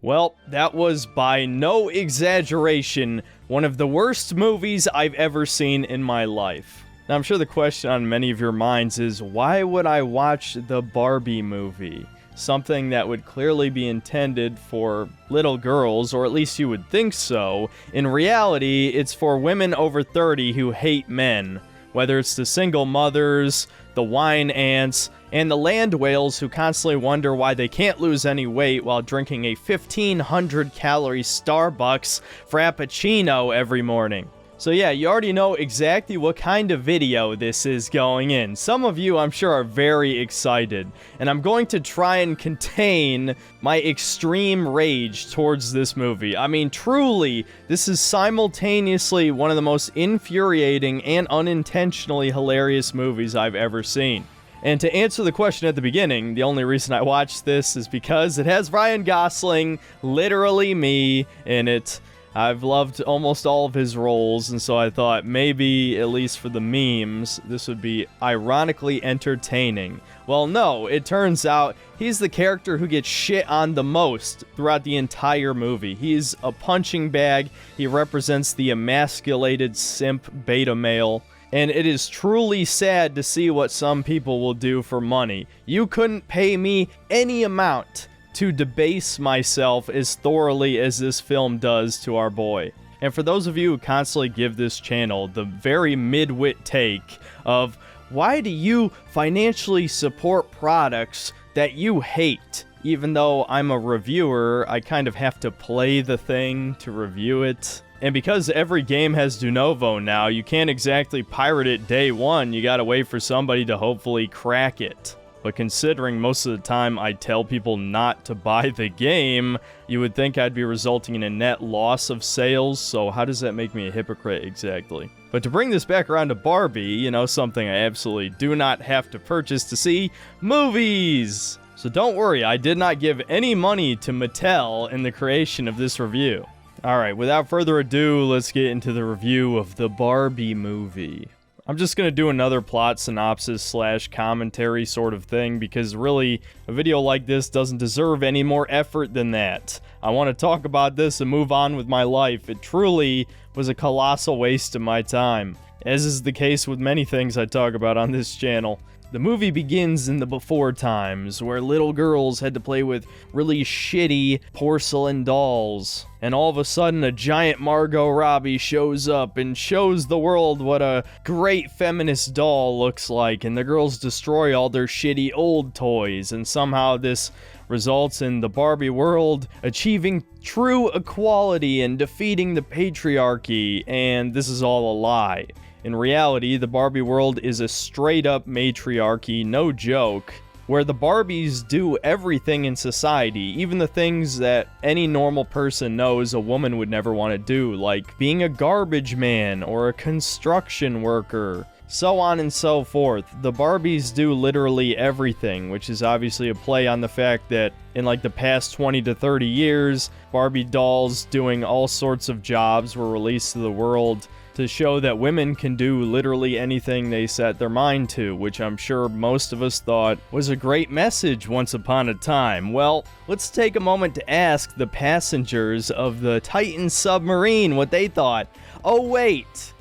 Well, that was by no exaggeration one of the worst movies I've ever seen in my life. Now, I'm sure the question on many of your minds is, why would I watch the Barbie movie? Something that would clearly be intended for little girls, or at least you would think so. In reality, it's for women over 30 who hate men. Whether it's the single mothers, the wine ants, and the land whales who constantly wonder why they can't lose any weight while drinking a 1,500-calorie Starbucks Frappuccino every morning. So yeah, you already know exactly what kind of video this is going in. Some of you, I'm sure, are very excited, and I'm going to try and contain my extreme rage towards this movie. I mean, truly, this is simultaneously one of the most infuriating and unintentionally hilarious movies I've ever seen. And to answer the question at the beginning, the only reason I watched this is because it has Ryan Gosling, literally me, in it. I've loved almost all of his roles, and so I thought maybe, at least for the memes, this would be ironically entertaining. Well, no, it turns out he's the character who gets shit on the most throughout the entire movie. He's a punching bag, he represents the emasculated simp beta male, and it is truly sad to see what some people will do for money. You couldn't pay me any amount to debase myself as thoroughly as this film does to our boy. And for those of you who constantly give this channel the very mid-wit take of, why do you financially support products that you hate? Even though I'm a reviewer, I kind of have to play the thing to review it. And because every game has de novo now, you can't exactly pirate it day one, you gotta wait for somebody to hopefully crack it. But considering most of the time I tell people not to buy the game, you would think I'd be resulting in a net loss of sales, so how does that make me a hypocrite exactly? But to bring this back around to Barbie, you know, something I absolutely do not have to purchase to see, movies! So don't worry, I did not give any money to Mattel in the creation of this review. Alright, without further ado, let's get into the review of the Barbie movie. I'm just going to do another plot synopsis / commentary sort of thing because really, a video like this doesn't deserve any more effort than that. I want to talk about this and move on with my life. It truly was a colossal waste of my time, as is the case with many things I talk about on this channel. The movie begins in the before times, where little girls had to play with really shitty porcelain dolls. And all of a sudden, a giant Margot Robbie shows up and shows the world what a great feminist doll looks like, and the girls destroy all their shitty old toys, and somehow this results in the Barbie world achieving true equality and defeating the patriarchy, and this is all a lie. In reality, the Barbie world is a straight-up matriarchy, no joke, where the Barbies do everything in society, even the things that any normal person knows a woman would never want to do, like being a garbage man or a construction worker, so on and so forth. The Barbies do literally everything, which is obviously a play on the fact that in like the past 20 to 30 years, Barbie dolls doing all sorts of jobs were released to the world to show that women can do literally anything they set their mind to, which I'm sure most of us thought was a great message once upon a time. Well, let's take a moment to ask the passengers of the Titan submarine what they thought. Oh wait!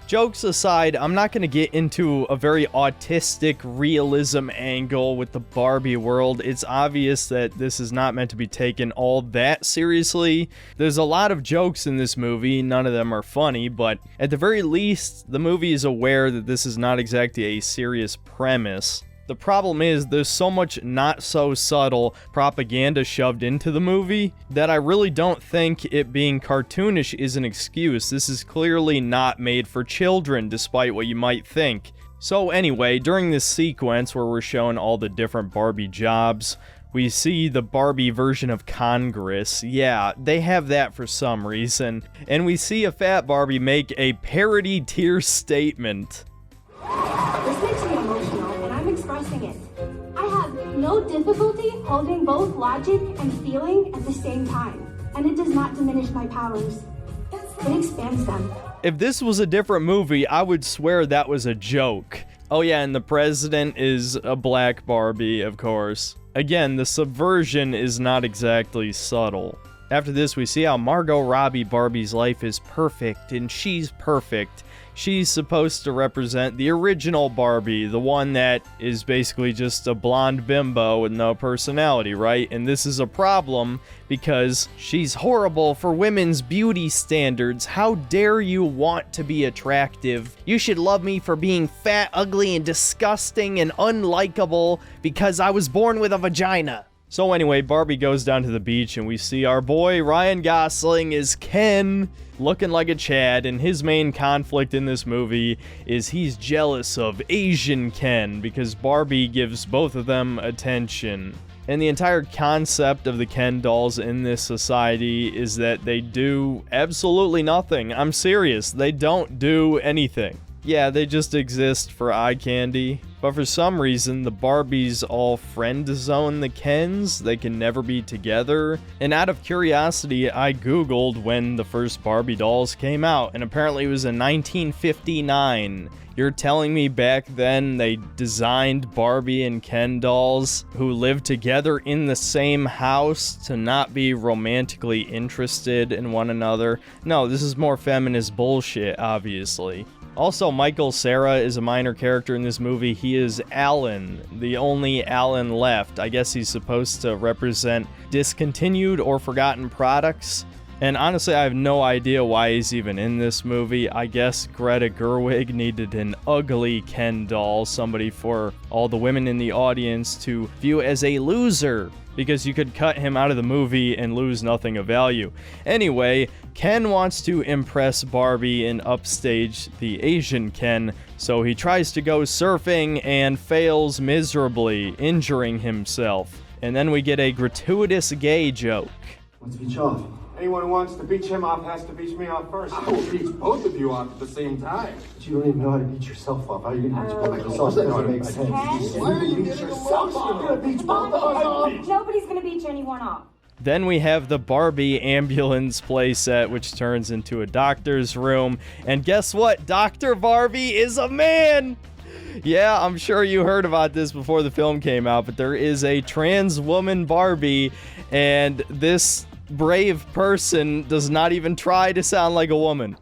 Jokes aside, I'm not going to get into a very autistic realism angle with the Barbie world. It's obvious that this is not meant to be taken all that seriously. There's a lot of jokes in this movie, none of them are funny, but at the very least, the movie is aware that this is not exactly a serious premise. The problem is there's so much not so subtle propaganda shoved into the movie that I really don't think it being cartoonish is an excuse. This is clearly not made for children, despite what you might think. So anyway, during this sequence where we're shown all the different Barbie jobs, we see the Barbie version of Congress. Yeah, they have that for some reason. And we see a fat Barbie make a parody tier statement. This makes me emotional, and I'm expressing it. I have no difficulty holding both logic and feeling at the same time, and it does not diminish my powers. It expands them. If this was a different movie, I would swear that was a joke. Oh yeah, and the president is a black Barbie, of course. Again, the subversion is not exactly subtle. After this, we see how Margot Robbie Barbie's life is perfect, and she's perfect. She's supposed to represent the original Barbie, the one that is basically just a blonde bimbo with no personality, right? And this is a problem because she's horrible for women's beauty standards. How dare you want to be attractive? You should love me for being fat, ugly, and disgusting and unlikable because I was born with a vagina. So anyway, Barbie goes down to the beach and we see our boy Ryan Gosling is Ken, looking like a Chad, and his main conflict in this movie is he's jealous of Asian Ken because Barbie gives both of them attention. And the entire concept of the Ken dolls in this society is that they do absolutely nothing. I'm serious, they don't do anything. Yeah, they just exist for eye candy. But for some reason, the Barbies all friend zone the Kens. They can never be together. And out of curiosity, I googled when the first Barbie dolls came out, and apparently it was in 1959. You're telling me back then they designed Barbie and Ken dolls who lived together in the same house to not be romantically interested in one another? No, this is more feminist bullshit, obviously. Also, Michael Cera is a minor character in this movie. He is Alan, the only Alan left. I guess he's supposed to represent discontinued or forgotten products. And honestly, I have no idea why he's even in this movie. I guess Greta Gerwig needed an ugly Ken doll, somebody for all the women in the audience to view as a loser, because you could cut him out of the movie and lose nothing of value. Anyway, Ken wants to impress Barbie and upstage the Asian Ken, so he tries to go surfing and fails miserably, injuring himself. And then we get a gratuitous gay joke. Let's beach off. Anyone who wants to beach him off has to beach me off first. I will beach both of you off at the same time. But you don't even know how to beach yourself off. How are you going to beach both of yourself? That doesn't make sense. Why are you getting yourself off? You're going to beach both of us off. Nobody's gonna beach anyone off. Then we have the Barbie ambulance playset, which turns into a doctor's room. And guess what? Dr. Barbie is a man! Yeah, I'm sure you heard about this before the film came out, but there is a trans woman Barbie, and this brave person does not even try to sound like a woman.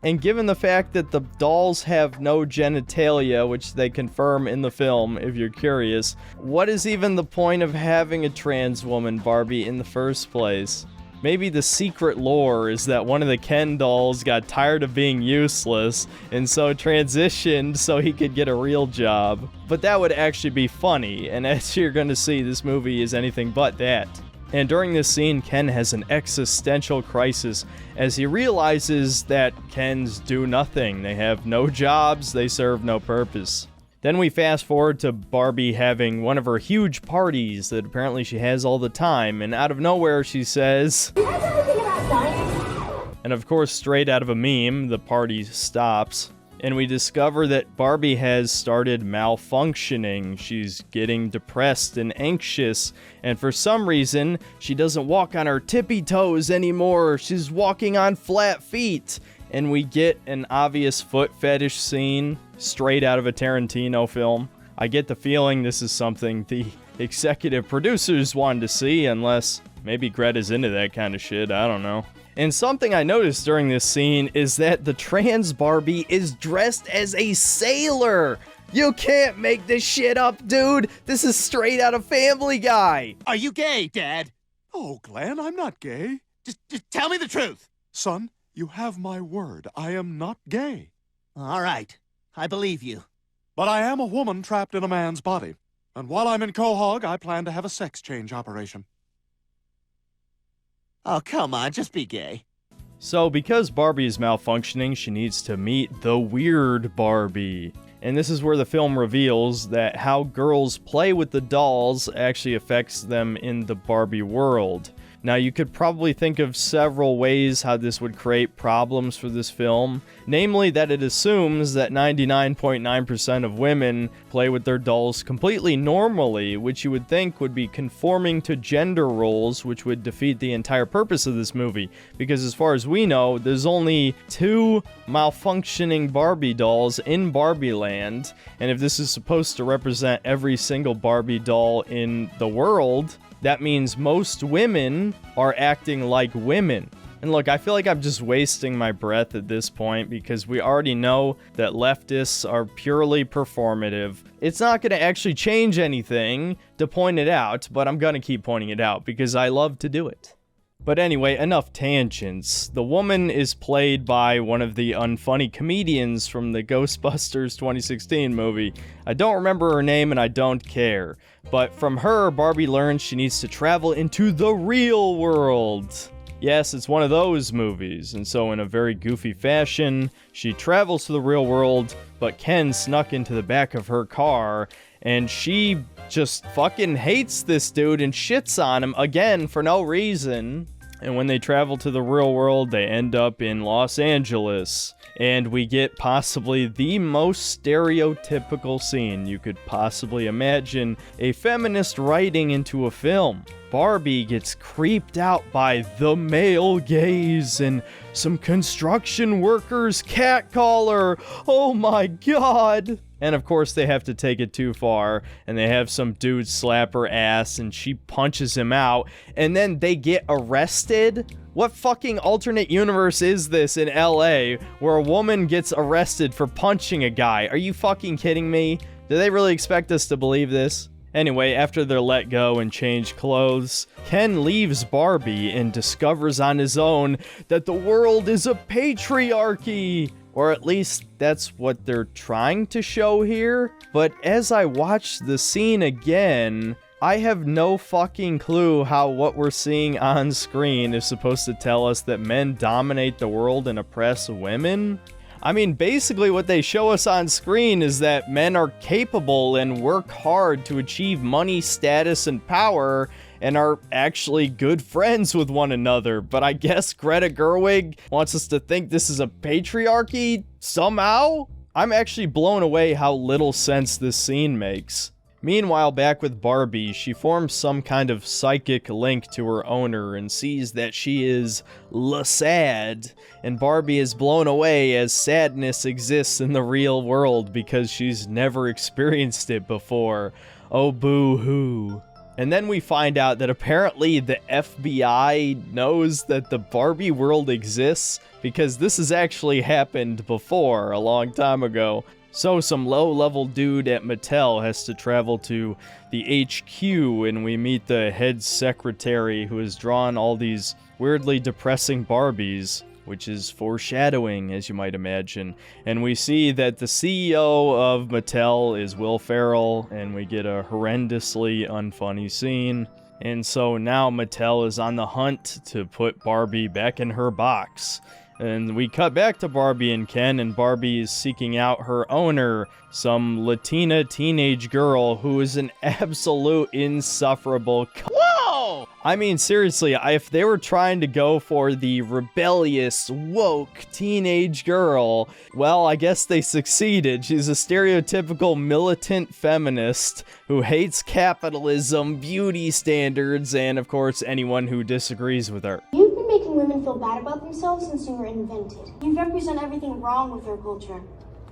And given the fact that the dolls have no genitalia, which they confirm in the film, if you're curious, what is even the point of having a trans woman Barbie in the first place? Maybe the secret lore is that one of the Ken dolls got tired of being useless and so transitioned so he could get a real job. But that would actually be funny, and as you're gonna see, this movie is anything but that. And during this scene, Ken has an existential crisis as he realizes that Kens do nothing. They have no jobs, they serve no purpose. Then we fast forward to Barbie having one of her huge parties that apparently she has all the time, and out of nowhere she says, You guys ever think about science? and of course, straight out of a meme, the party stops. And we discover that Barbie has started malfunctioning. She's getting depressed and anxious, and for some reason, she doesn't walk on her tippy toes anymore. She's walking on flat feet. And we get an obvious foot fetish scene straight out of a Tarantino film. I get the feeling this is something the executive producers wanted to see, unless maybe Greta's into that kind of shit, I don't know. And something I noticed during this scene is that the trans Barbie is dressed as a sailor. You can't make this shit up, dude. This is straight out of Family Guy. Are you gay, Dad? Oh, Glenn, I'm not gay. Just tell me the truth. Son, you have my word. I am not gay. All right, I believe you. But I am a woman trapped in a man's body. And while I'm in Quahog, I plan to have a sex change operation. Oh, come on, just be gay. So because Barbie is malfunctioning, she needs to meet the weird Barbie. And this is where the film reveals that how girls play with the dolls actually affects them in the Barbie world. Now, you could probably think of several ways how this would create problems for this film, namely that it assumes that 99.9% of women play with their dolls completely normally, which you would think would be conforming to gender roles, which would defeat the entire purpose of this movie, because as far as we know, there's only 2 malfunctioning Barbie dolls in Barbie Land, and if this is supposed to represent every single Barbie doll in the world, that means most women are acting like women. And look, I feel like I'm just wasting my breath at this point because we already know that leftists are purely performative. It's not going to actually change anything to point it out, but I'm going to keep pointing it out because I love to do it. But anyway, enough tangents. The woman is played by one of the unfunny comedians from the Ghostbusters 2016 movie. I don't remember her name and I don't care. But from her, Barbie learns she needs to travel into the real world. Yes, it's one of those movies, and so in a very goofy fashion, she travels to the real world, but Ken snuck into the back of her car, and she just fucking hates this dude and shits on him again for no reason. And when they travel to the real world, they end up in Los Angeles. And we get possibly the most stereotypical scene you could possibly imagine a feminist writing into a film. Barbie gets creeped out by the male gaze and some construction workers catcall her. Oh my god! And of course they have to take it too far, and they have some dude slap her ass and she punches him out, and then they get arrested? What fucking alternate universe is this in LA where a woman gets arrested for punching a guy? Are you fucking kidding me? Do they really expect us to believe this? Anyway, after they're let go and change clothes, Ken leaves Barbie and discovers on his own that the world is a patriarchy. Or at least that's what they're trying to show here. But as I watch the scene again, I have no fucking clue how what we're seeing on screen is supposed to tell us that men dominate the world and oppress women. I mean, basically what they show us on screen is that men are capable and work hard to achieve money, status, and power, and are actually good friends with one another. But I guess Greta Gerwig wants us to think this is a patriarchy somehow? I'm actually blown away how little sense this scene makes. Meanwhile, back with Barbie, she forms some kind of psychic link to her owner and sees that she is sad, and Barbie is blown away as sadness exists in the real world because she's never experienced it before. Oh, boo-hoo. And then we find out that apparently the FBI knows that the Barbie world exists because this has actually happened before, a long time ago. So some low-level dude at Mattel has to travel to the HQ, and we meet the head secretary who has drawn all these weirdly depressing Barbies, which is foreshadowing, as you might imagine. And we see that the CEO of Mattel is Will Ferrell, and we get a horrendously unfunny scene. And so now Mattel is on the hunt to put Barbie back in her box. And we cut back to Barbie and Ken, and Barbie is seeking out her owner, some Latina teenage girl who is an absolute insufferable Whoa! I mean, seriously, if they were trying to go for the rebellious, woke teenage girl, well, I guess they succeeded. She's a stereotypical militant feminist who hates capitalism, beauty standards, and of course, anyone who disagrees with her. You've been making women feel bad about themselves since you were invented. You represent everything wrong with our culture.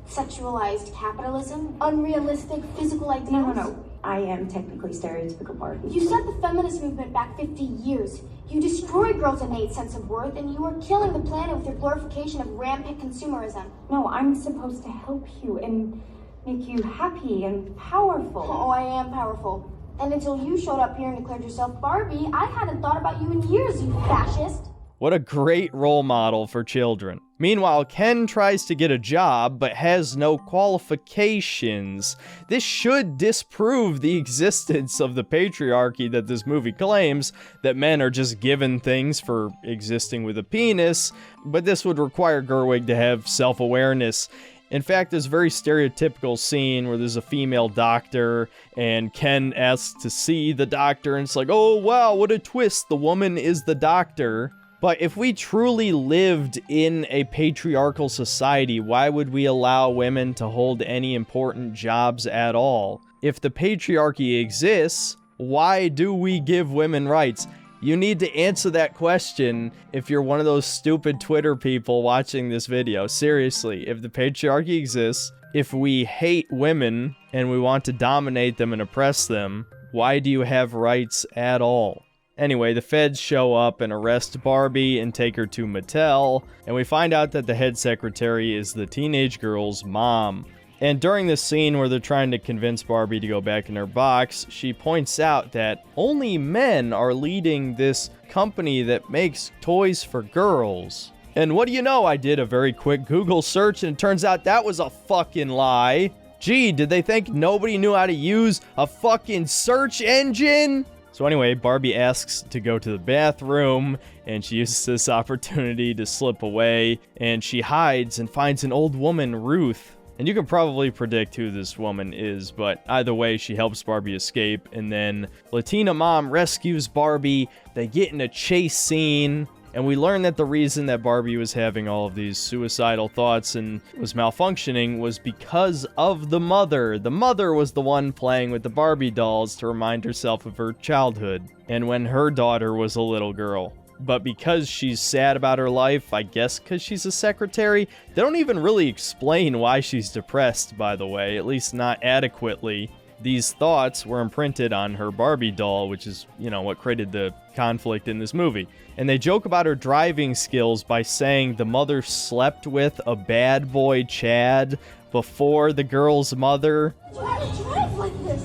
Sexualized capitalism, unrealistic physical ideals. No. I am technically stereotypical Barbie. You set the feminist movement back 50 years. You destroyed girls' innate sense of worth, and you are killing the planet with your glorification of rampant consumerism. No, I'm supposed to help you and make you happy and powerful. Oh, I am powerful. And until you showed up here and declared yourself Barbie, I hadn't thought about you in years, you fascist. What a great role model for children. Meanwhile, Ken tries to get a job, but has no qualifications. This should disprove the existence of the patriarchy that this movie claims, that men are just given things for existing with a penis, but this would require Gerwig to have self-awareness. In fact, there's a very stereotypical scene where there's a female doctor and Ken asks to see the doctor and it's like, oh wow, what a twist, the woman is the doctor. But if we truly lived in a patriarchal society, why would we allow women to hold any important jobs at all? If the patriarchy exists, why do we give women rights? You need to answer that question if you're one of those stupid Twitter people watching this video. Seriously, if the patriarchy exists, if we hate women and we want to dominate them and oppress them, why do you have rights at all? Anyway, the feds show up and arrest Barbie and take her to Mattel, and we find out that the head secretary is the teenage girl's mom. And during this scene where they're trying to convince Barbie to go back in her box, she points out that only men are leading this company that makes toys for girls. And what do you know? I did a very quick Google search and it turns out that was a fucking lie. Gee, did they think nobody knew how to use a fucking search engine? So anyway, Barbie asks to go to the bathroom, and she uses this opportunity to slip away, and she hides and finds an old woman, Ruth. And you can probably predict who this woman is, but either way, she helps Barbie escape, and then Latina mom rescues Barbie. They get in a chase scene, and we learn that the reason that Barbie was having all of these suicidal thoughts and was malfunctioning was because of the mother. The mother was the one playing with the Barbie dolls to remind herself of her childhood, and when her daughter was a little girl. But because she's sad about her life, I guess because she's a secretary, they don't even really explain why she's depressed, by the way, at least not adequately. These thoughts were imprinted on her Barbie doll, which is, you know, what created the conflict in this movie. And they joke about her driving skills by saying the mother slept with a bad boy Chad before the girl's mother. Why did you drive like this?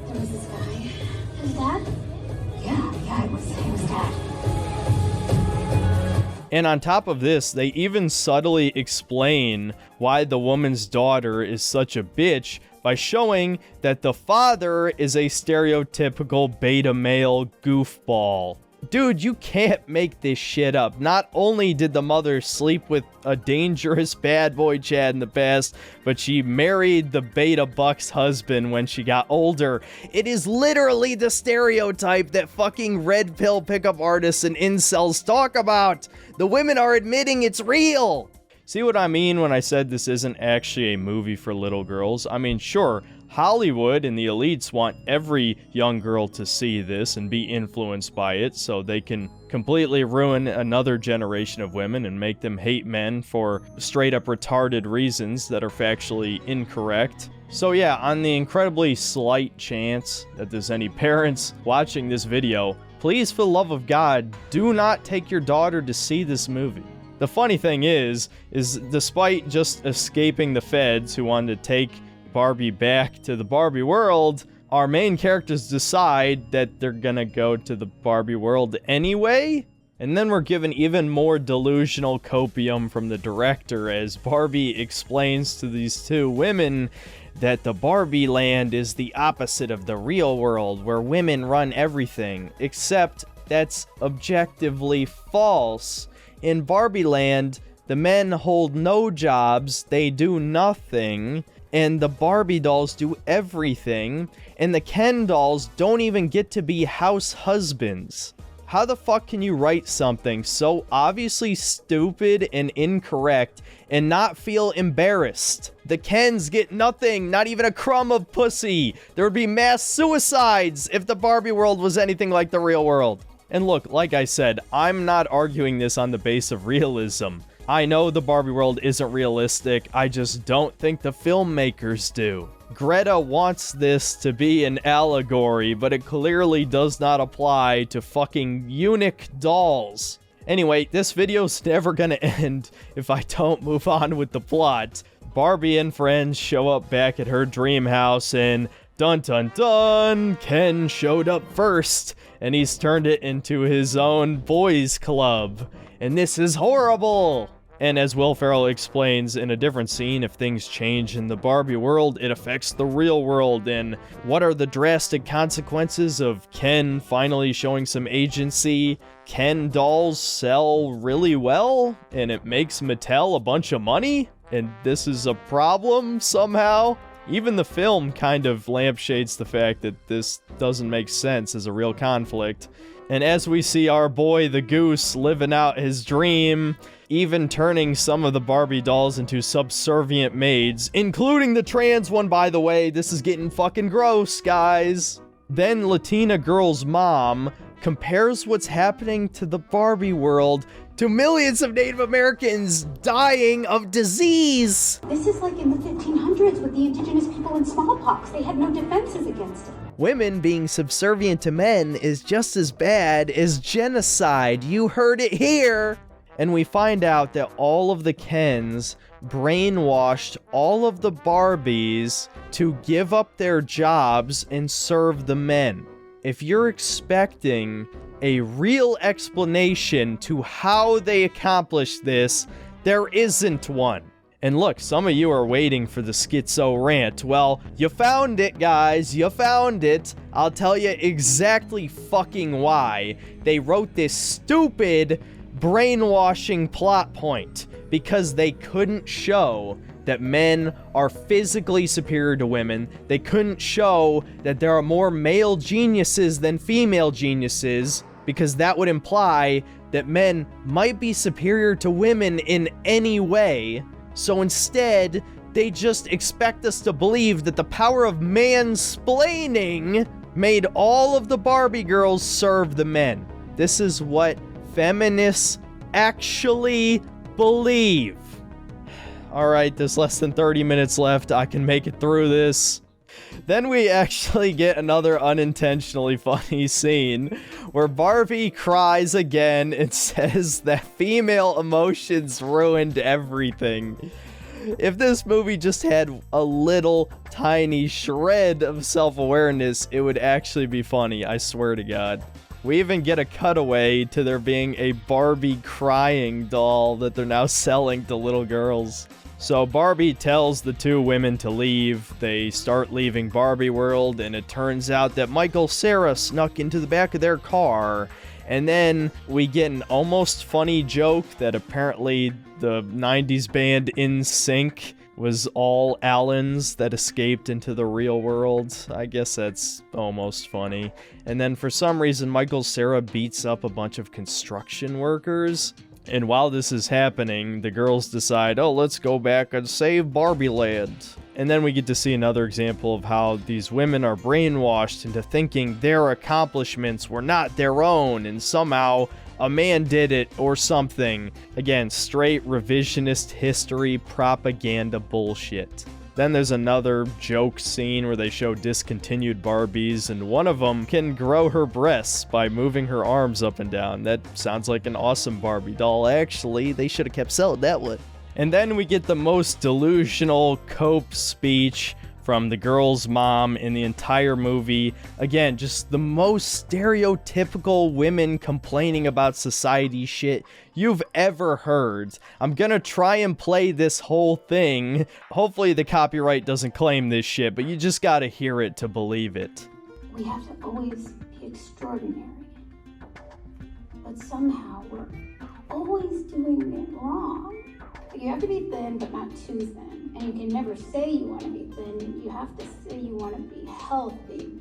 There was this guy. His dad? Yeah, it was Dad. And on top of this, they even subtly explain why the woman's daughter is such a bitch by showing that the father is a stereotypical beta male goofball. Dude, you can't make this shit up. Not only did the mother sleep with a dangerous bad boy Chad in the past, but she married the beta buck's husband when she got older. It is literally the stereotype that fucking red pill pickup artists and incels talk about. The women are admitting it's real. See what I mean when I said this isn't actually a movie for little girls? I mean, sure, Hollywood and the elites want every young girl to see this and be influenced by it so they can completely ruin another generation of women and make them hate men for straight up retarded reasons that are factually incorrect. So yeah, on the incredibly slight chance that there's any parents watching this video, please, for the love of God, do not take your daughter to see this movie. The funny thing is despite just escaping the feds who wanted to take Barbie back to the Barbie world, our main characters decide that they're gonna go to the Barbie world anyway. And then we're given even more delusional copium from the director as Barbie explains to these two women that the Barbie land is the opposite of the real world where women run everything, except that's objectively false. In Barbie land, the men hold no jobs, they do nothing, and the Barbie dolls do everything, and the Ken dolls don't even get to be house husbands. How the fuck can you write something so obviously stupid and incorrect and not feel embarrassed? The Kens get nothing, not even a crumb of pussy. There would be mass suicides if the Barbie world was anything like the real world. And look, like I said, I'm not arguing this on the base of realism. I know the Barbie world isn't realistic, I just don't think the filmmakers do. Greta wants this to be an allegory, but it clearly does not apply to fucking eunuch dolls. Anyway, this video's never gonna end if I don't move on with the plot. Barbie and friends show up back at her dream house and dun dun dun, Ken showed up first, and he's turned it into his own boys club. And this is horrible! And as Will Ferrell explains in a different scene, if things change in the Barbie world, it affects the real world. And what are the drastic consequences of Ken finally showing some agency? Ken dolls sell really well, and it makes Mattel a bunch of money? and this is a problem somehow. Even the film kind of lampshades the fact that this doesn't make sense as a real conflict. And as we see our boy the goose living out his dream, even turning some of the Barbie dolls into subservient maids, including the trans one, by the way. This is getting fucking gross, guys. Then Latina girl's mom compares what's happening to the Barbie world to millions of Native Americans dying of disease. This is like in the 1500s with the indigenous people in smallpox. They had no defenses against it. Women being subservient to men is just as bad as genocide. You heard it here. And we find out that all of the Kens brainwashed all of the Barbies to give up their jobs and serve the men. If you're expecting a real explanation to how they accomplished this, there isn't one. And look, some of you are waiting for the schizo rant. Well, you found it, guys. You found it. I'll tell you exactly fucking why they wrote this stupid brainwashing plot point. Because they couldn't show that men are physically superior to women. They couldn't show that there are more male geniuses than female geniuses, because that would imply that men might be superior to women in any way. So instead, they just expect us to believe that the power of mansplaining made all of the Barbie girls serve the men. This is what feminists actually believe. Alright, there's less than 30 minutes left. I can make it through this. Then we actually get another unintentionally funny scene where Barbie cries again and says that female emotions ruined everything. If this movie just had a little tiny shred of self-awareness, it would actually be funny, I swear to God. We even get a cutaway to there being a Barbie crying doll that they're now selling to little girls. So Barbie tells the two women to leave. They start leaving Barbie World, and it turns out that Michael Cera snuck into the back of their car. And then we get an almost funny joke that apparently the 90s band NSYNC was all Allens that escaped into the real world. I guess that's almost funny. And then for some reason, Michael Cera beats up a bunch of construction workers. And while this is happening, the girls decide, oh, let's go back and save Barbie Land. And then we get to see another example of how these women are brainwashed into thinking their accomplishments were not their own, and somehow a man did it or something. Again, straight revisionist history propaganda bullshit. Then there's another joke scene where they show discontinued Barbies, and one of them can grow her breasts by moving her arms up and down. That sounds like an awesome Barbie doll. Actually, they should have kept selling that one. And then we get the most delusional cope speech from the girl's mom in the entire movie. Again, just the most stereotypical women complaining about society shit you've ever heard. I'm gonna try and play this whole thing. Hopefully the copyright doesn't claim this shit, but you just gotta hear it to believe it. We have to always be extraordinary. But somehow we're always doing it wrong. You have to be thin, but not too thin. And you can never say you want to be thin. You have to say you want to be healthy.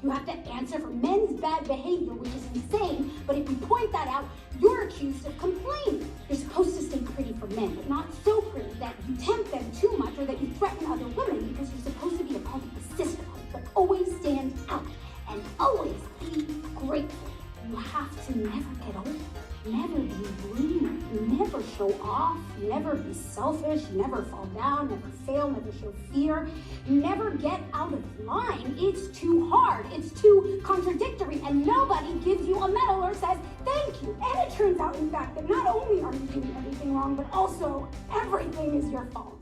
You have to answer for men's bad behavior, which is insane. But if you point that out, you're accused of complaining. You're supposed to stay pretty for men, but not so pretty that you tempt them too much or that you threaten other women, because you're supposed to be a part of the sisterhood. But always stand out and always be grateful. You have to never get old. Never be rude, never show off, never be selfish, never fall down, never fail, never show fear, never get out of line. It's too hard, it's too contradictory, and nobody gives you a medal or says thank you. And it turns out, in fact, that not only are you doing everything wrong, but also everything is your fault.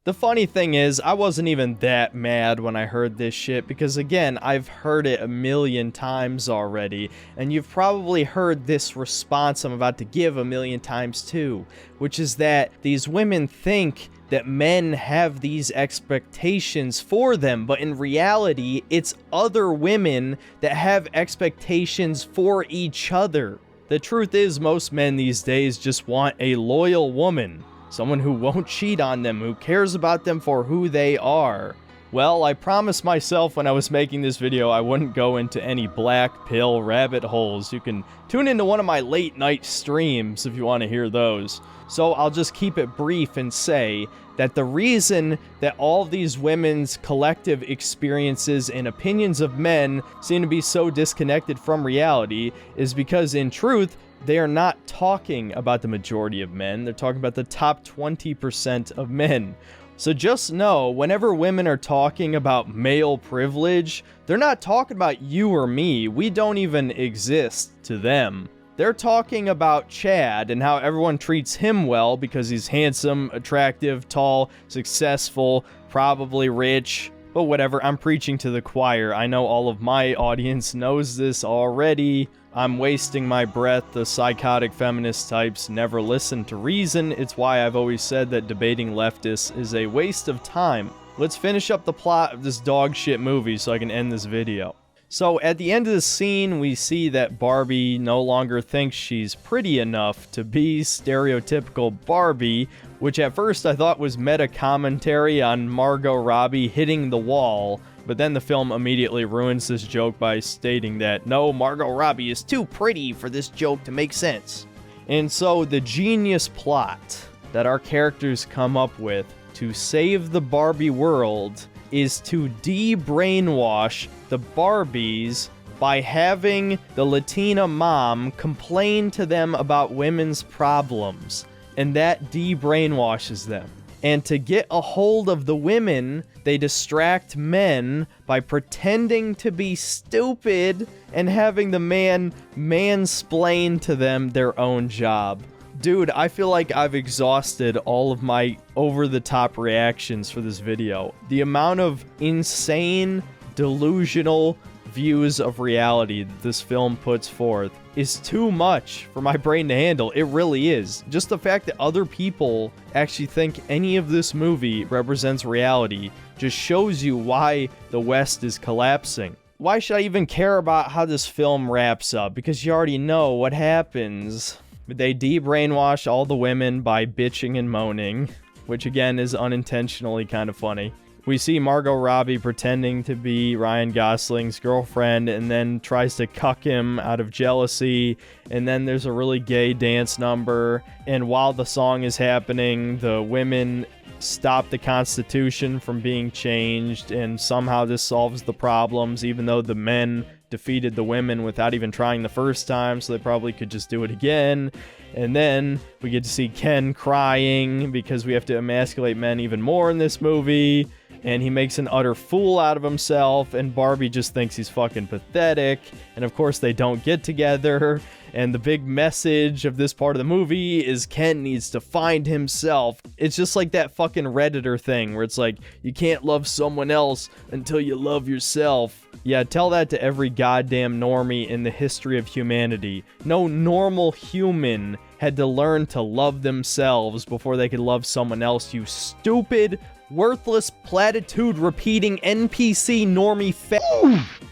The funny thing is, I wasn't even that mad when I heard this shit, because again, I've heard it a million times already, and you've probably heard this response I'm about to give a million times too, which is that these women think that men have these expectations for them, but in reality, it's other women that have expectations for each other. The truth is, most men these days just want a loyal woman. Someone who won't cheat on them, who cares about them for who they are. Well, I promised myself when I was making this video I wouldn't go into any black pill rabbit holes. You can tune into one of my late night streams if you want to hear those. So I'll just keep it brief and say that the reason that all of these women's collective experiences and opinions of men seem to be so disconnected from reality is because, in truth, they are not talking about the majority of men. They're talking about the top 20% of men. So just know, whenever women are talking about male privilege, they're not talking about you or me. We don't even exist to them. They're talking about Chad and how everyone treats him well because he's handsome, attractive, tall, successful, probably rich. But whatever, I'm preaching to the choir. I know all of my audience knows this already. I'm wasting my breath. The psychotic feminist types never listen to reason. It's why I've always said that debating leftists is a waste of time. Let's finish up the plot of this dog shit movie so I can end this video. So at the end of the scene, we see that Barbie no longer thinks she's pretty enough to be stereotypical Barbie, which at first I thought was meta commentary on Margot Robbie hitting the wall, but then the film immediately ruins this joke by stating that, no, Margot Robbie is too pretty for this joke to make sense. And so the genius plot that our characters come up with to save the Barbie world is to de-brainwash the Barbies by having the Latina mom complain to them about women's problems, and that de-brainwashes them. And to get a hold of the women, they distract men by pretending to be stupid and having the man mansplain to them their own job. Dude, I feel like I've exhausted all of my over-the-top reactions for this video. The amount of insane, delusional views of reality that this film puts forth is too much for my brain to handle. It really is. Just the fact that other people actually think any of this movie represents reality just shows you why the West is collapsing. Why should I even care about how this film wraps up? Because you already know what happens. They de-brainwash all the women by bitching and moaning, which again is unintentionally kind of funny. We see Margot Robbie pretending to be Ryan Gosling's girlfriend and then tries to cuck him out of jealousy, and then there's a really gay dance number, and while the song is happening, the women stop the Constitution from being changed, and somehow this solves the problems, even though the men defeated the women without even trying the first time, so they probably could just do it again. And then we get to see Ken crying because we have to emasculate men even more in this movie, and he makes an utter fool out of himself, and Barbie just thinks he's fucking pathetic, and of course they don't get together. And the big message of this part of the movie is Ken needs to find himself. It's just like that fucking Redditor thing where it's like, you can't love someone else until you love yourself. Yeah, tell that to every goddamn normie in the history of humanity. No normal human had to learn to love themselves before they could love someone else, you stupid, worthless, platitude-repeating NPC normie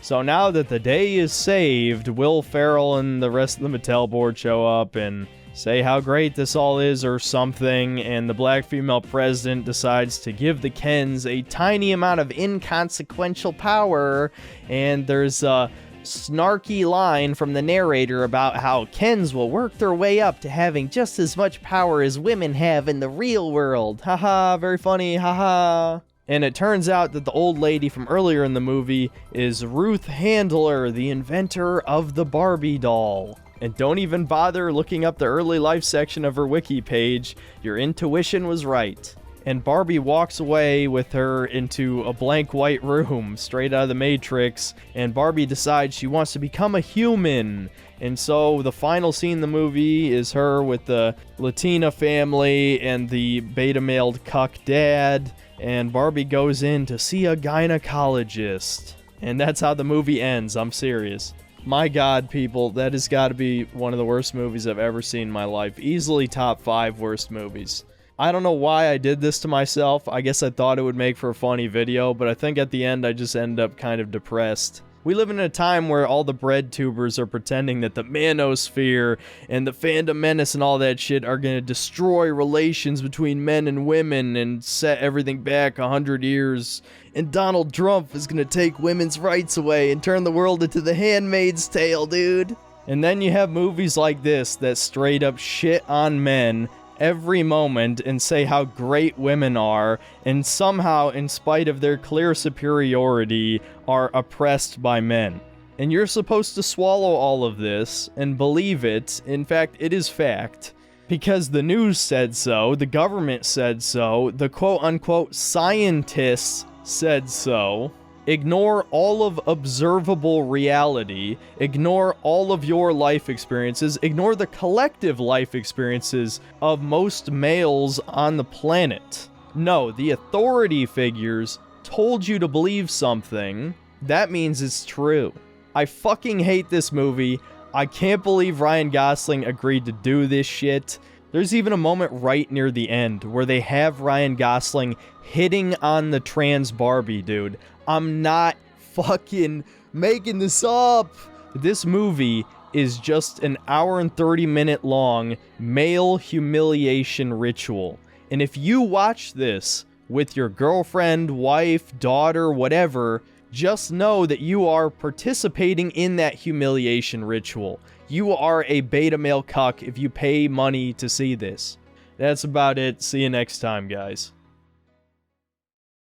So now that the day is saved, Will Ferrell and the rest of the Mattel board show up and say how great this all is or something, and the black female president decides to give the Kens a tiny amount of inconsequential power, and there's a snarky line from the narrator about how Kens will work their way up to having just as much power as women have in the real world. Haha, very funny, haha. And it turns out that the old lady from earlier in the movie is Ruth Handler, the inventor of the Barbie doll. And don't even bother looking up the early life section of her wiki page, your intuition was right. And Barbie walks away with her into a blank white room, straight out of the Matrix, and Barbie decides she wants to become a human. And so the final scene in the movie is her with the Latina family and the beta-mailed cuck dad, and Barbie goes in to see a gynecologist. And that's how the movie ends, I'm serious. My God, people, that has got to be one of the worst movies I've ever seen in my life. Easily top 5 worst movies. I don't know why I did this to myself. I guess I thought it would make for a funny video, but I think at the end I just ended up kind of depressed. We live in a time where all the bread tubers are pretending that the manosphere and the fandom menace and all that shit are gonna destroy relations between men and women and set everything back 100 years. And Donald Trump is gonna take women's rights away and turn the world into The Handmaid's Tale, dude. And then you have movies like this that straight up shit on men every moment and say how great women are, and somehow, in spite of their clear superiority, are oppressed by men. And you're supposed to swallow all of this and believe it. In fact, it is fact. Because the news said so, the government said so, the quote-unquote scientists said so. Ignore all of observable reality, ignore all of your life experiences, ignore the collective life experiences of most males on the planet. No, the authority figures told you to believe something. That means it's true. I fucking hate this movie. I can't believe Ryan Gosling agreed to do this shit. There's even a moment right near the end where they have Ryan Gosling hitting on the trans Barbie, dude. I'm not fucking making this up. This movie is just an hour and 30-minute long male humiliation ritual. And if you watch this with your girlfriend, wife, daughter, whatever, just know that you are participating in that humiliation ritual. You are a beta male cuck if you pay money to see this. That's about it. See you next time, guys.